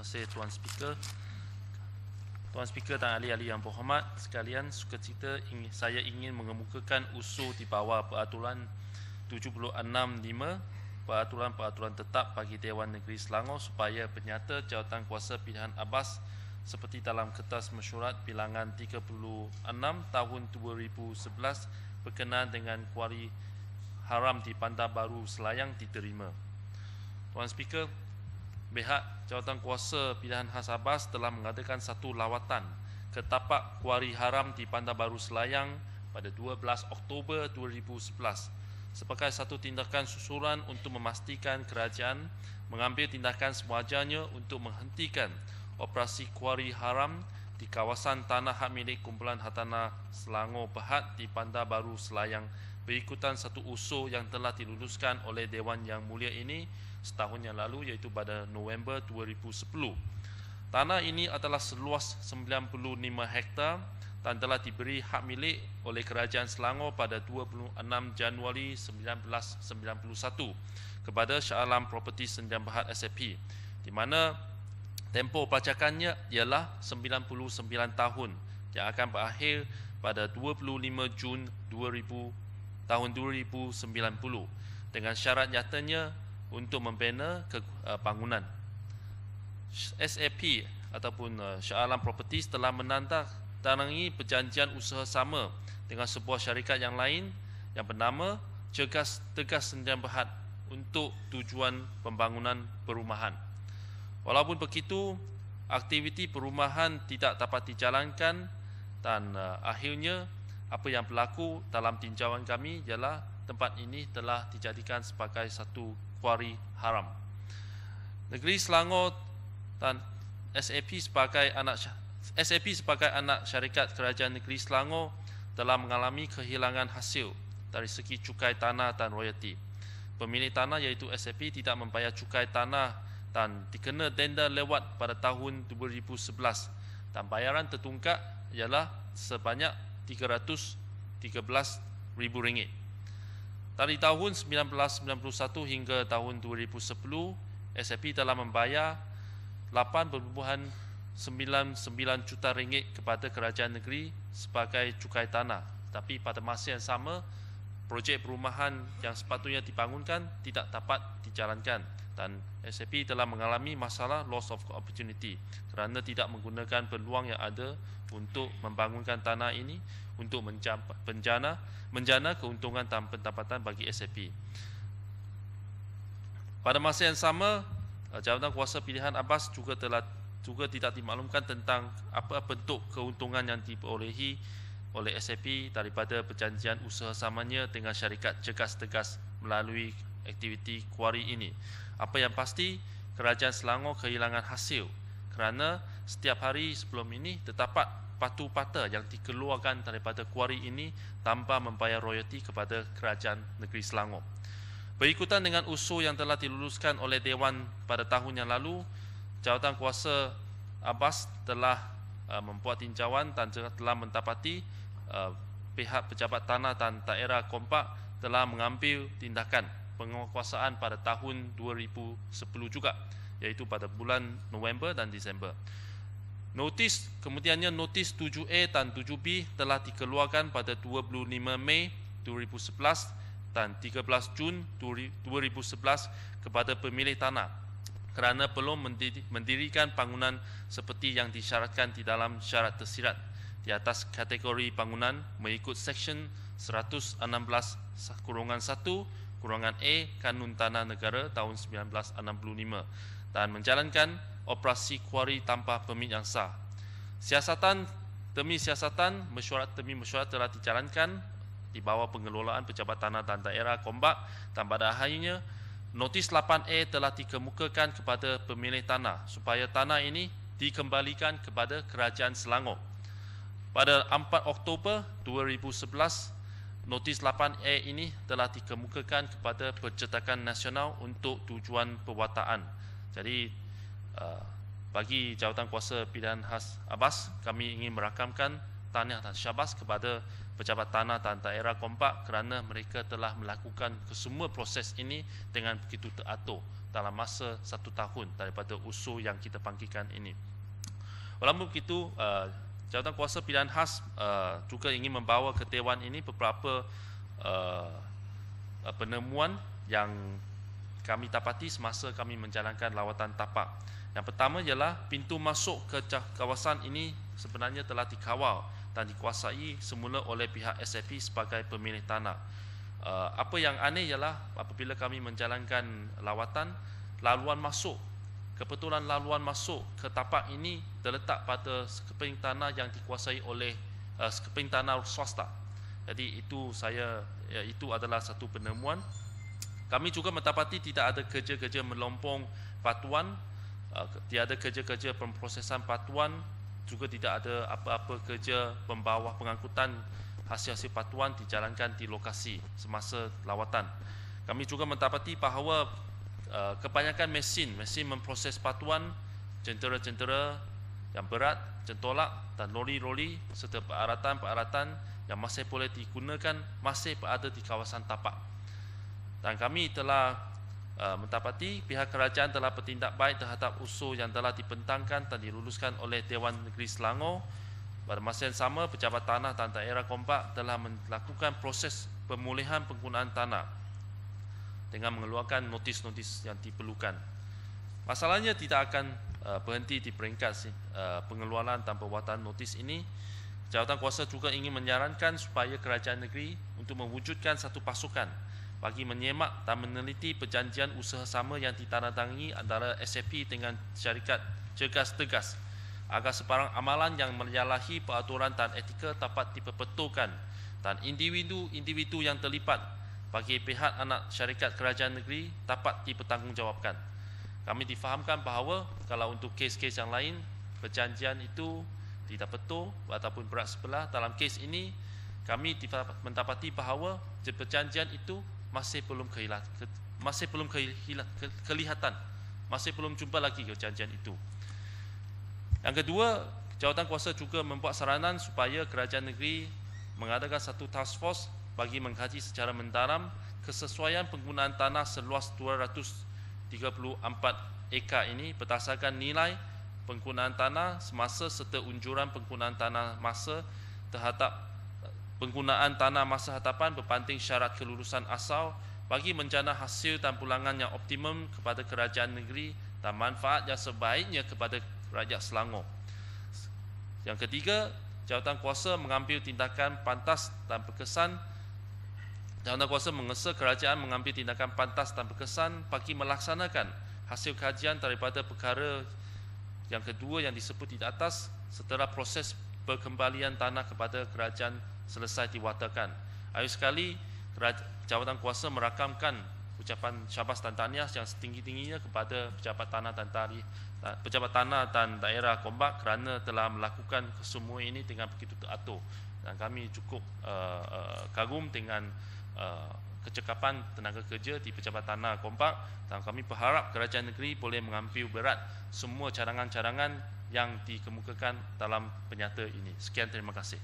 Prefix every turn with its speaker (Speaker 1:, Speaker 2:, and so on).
Speaker 1: kasih Tuan Speaker. Tuan Speaker dan ahli-ahli yang berhormat sekalian, sukacita saya ingin mengemukakan usul di bawah peraturan 765 peraturan tetap bagi Dewan Negeri Selangor supaya penyata jawatan kuasa pilihan Abbas seperti dalam kertas mesyuarat bilangan 36 tahun 2011 berkenaan dengan kuari haram di Bandar Baru Selayang diterima. Tuan Speaker, pihak jawatan kuasa pilihan khas Abbas telah mengadakan satu lawatan ke tapak kuari haram di Bandar Baru Selayang pada 12 Oktober 2011 sebagai satu tindakan susulan untuk memastikan kerajaan mengambil tindakan sewajarnya untuk menghentikan operasi kuari haram di kawasan tanah hak milik Kumpulan Hartanah Selangor Berhad di Bandar Baru Selayang berikutan satu usul yang telah diluluskan oleh Dewan Yang Mulia ini setahun yang lalu, iaitu pada November 2010. Tanah ini adalah seluas 95 hektar dan telah diberi hak milik oleh Kerajaan Selangor pada 26 Januari 1991 kepada Shah Alam Property Sdn Bhd SAP, di mana tempoh pelacakannya ialah 99 tahun yang akan berakhir pada 25 Jun 2090 dengan syarat nyatanya untuk membina bangunan. SAP ataupun Shah Alam Properties telah menandatangani perjanjian usaha sama dengan sebuah syarikat yang lain yang bernama Cergas Tegas Sdn Bhd untuk tujuan pembangunan perumahan. Walaupun begitu, aktiviti perumahan tidak dapat dijalankan dan akhirnya apa yang berlaku dalam tinjauan kami ialah tempat ini telah dijadikan sebagai satu kuari haram. Negeri Selangor dan SAP sebagai anak syarikat Kerajaan Negeri Selangor telah mengalami kehilangan hasil dari segi cukai tanah dan royalti. Pemilik tanah iaitu SAP tidak membayar cukai tanah dan dikena denda lewat pada tahun 2011 dan bayaran tertungkak ialah sebanyak RM313,000. Dari tahun 1991 hingga tahun 2010, SAP telah membayar RM8.99 juta kepada kerajaan negeri sebagai cukai tanah. Tapi pada masa yang sama, projek perumahan yang sepatutnya dibangunkan tidak dapat dijalankan dan SAP telah mengalami masalah loss of opportunity kerana tidak menggunakan peluang yang ada untuk membangunkan tanah ini untuk menjana keuntungan dan pendapatan bagi SAP. Pada masa yang sama, jawatan kuasa pilihan Abbas juga tidak dimaklumkan tentang apa bentuk keuntungan yang diperolehi oleh SAP daripada perjanjian usaha samanya dengan syarikat Cergas Tegas melalui aktiviti kuari ini. Apa yang pasti, Kerajaan Selangor kehilangan hasil kerana setiap hari sebelum ini terdapat patu-pata yang dikeluarkan daripada kuari ini tanpa membayar royalti kepada Kerajaan Negeri Selangor. Berikutan dengan usul yang telah diluluskan oleh Dewan pada tahun yang lalu, jawatan kuasa Abbas telah membuat tinjauan dan telah mendapati pihak pejabat tanah dan daerah kompak telah mengambil tindakan penguasaan pada tahun 2010 juga, iaitu pada bulan November dan Disember. Kemudiannya notis 7A dan 7B telah dikeluarkan pada 25 Mei 2011 dan 13 Jun 2011 kepada pemilik tanah kerana belum mendirikan bangunan seperti yang disyaratkan di dalam syarat tersirat di atas kategori bangunan mengikut Seksyen 116-1-A Kanun Tanah Negara tahun 1965 dan menjalankan operasi kuari tanpa permit yang sah. Siasatan demi mesyuarat telah dijalankan di bawah pengelolaan pejabat tanah dan daerah Kombak dan pada akhirnya notis 8A telah dikemukakan kepada pemilik tanah supaya tanah ini dikembalikan kepada Kerajaan Selangor. Pada 4 Oktober 2011, notis 8A ini telah dikemukakan kepada Percetakan Nasional untuk tujuan perwataan. Jadi bagi jawatan kuasa pilihan khas Abbas, kami ingin merakamkan tahniah dan syabas kepada pejabat tanah dan daerah kompak kerana mereka telah melakukan kesemua proses ini dengan begitu teratur dalam masa 1 tahun daripada usul yang kita bangkitkan ini. Walaupun begitu, Jawatan Kuasa Pilihan Khas juga ingin membawa ke Dewan ini beberapa penemuan yang kami dapati semasa kami menjalankan lawatan tapak. Yang pertama ialah pintu masuk ke kawasan ini sebenarnya telah dikawal dan dikuasai semula oleh pihak SAP sebagai pemilik tanah. Apa yang aneh ialah apabila kami menjalankan lawatan, kebetulan laluan masuk ke tapak ini terletak pada sekeping tanah yang dikuasai oleh sekeping tanah swasta. Jadi itu adalah satu penemuan. Kami juga mendapati tidak ada kerja-kerja melompong batuan, tiada kerja-kerja pemprosesan batuan, juga tidak ada apa-apa kerja pembawah pengangkutan hasil-hasil batuan dijalankan di lokasi semasa lawatan. Kami juga mendapati bahawa kebanyakan mesin memproses batuan, jentera-jentera yang berat, jentolak dan lori-lori serta peralatan-peralatan yang masih boleh digunakan masih berada di kawasan tapak. Dan kami telah mendapati pihak kerajaan telah bertindak baik terhadap usul yang telah dibentangkan dan diluluskan oleh Dewan Negeri Selangor. Pada masa yang sama, Pejabat Tanah dan Daerah Gombak telah melakukan proses pemulihan penggunaan tanah dengan mengeluarkan notis-notis yang diperlukan. Masalahnya tidak akan berhenti di peringkat pengeluaran dan pembuatan notis ini. Jawatan Kuasa juga ingin menyarankan supaya kerajaan negeri untuk mewujudkan satu pasukan bagi menyemak dan meneliti perjanjian usaha sama yang ditandatangani antara SAP dengan syarikat Cergas Tegas, agar sebarang amalan yang menyalahi peraturan dan etika dapat diperbetulkan dan individu yang terlibat bagi pihak anak syarikat kerajaan negeri dapat dipertanggungjawabkan. Kami difahamkan bahawa kalau untuk kes-kes yang lain perjanjian itu tidak betul ataupun berat sebelah, dalam kes ini kami mendapati bahawa perjanjian itu masih belum kelihatan, masih belum jumpa lagi perjanjian itu. Yang kedua, Jawatan Kuasa juga membuat saranan supaya kerajaan negeri mengadakan satu task force bagi mengkaji secara mendalam kesesuaian penggunaan tanah seluas 234 ekar ini berdasarkan nilai penggunaan tanah semasa serta unjuran penggunaan tanah masa terhadap penggunaan tanah masa hadapan berbanding syarat kelulusan asal bagi menjana hasil dan pulangan yang optimum kepada kerajaan negeri dan manfaat yang sebaiknya kepada rakyat Selangor. Yang ketiga, Jawatan Kuasa mengambil tindakan pantas dan berkesan. Jawatan Kuasa mengesa kerajaan mengambil tindakan pantas dan berkesan bagi melaksanakan hasil kajian daripada perkara yang kedua yang disebut di atas setelah proses perkembalian tanah kepada kerajaan selesai diwatakan. Akhir sekali, Jawatan Kuasa merakamkan ucapan syabas dan tahniah yang setinggi-tingginya kepada Pejabat Tanah dan Daerah Gombak kerana telah melakukan semua ini dengan begitu teratur. Dan kami cukup kagum dengan kecekapan tenaga kerja di Pejabat Tanah Gombak, dan kami berharap kerajaan negeri boleh mengambil berat semua cadangan-cadangan yang dikemukakan dalam penyata ini. Sekian, terima kasih.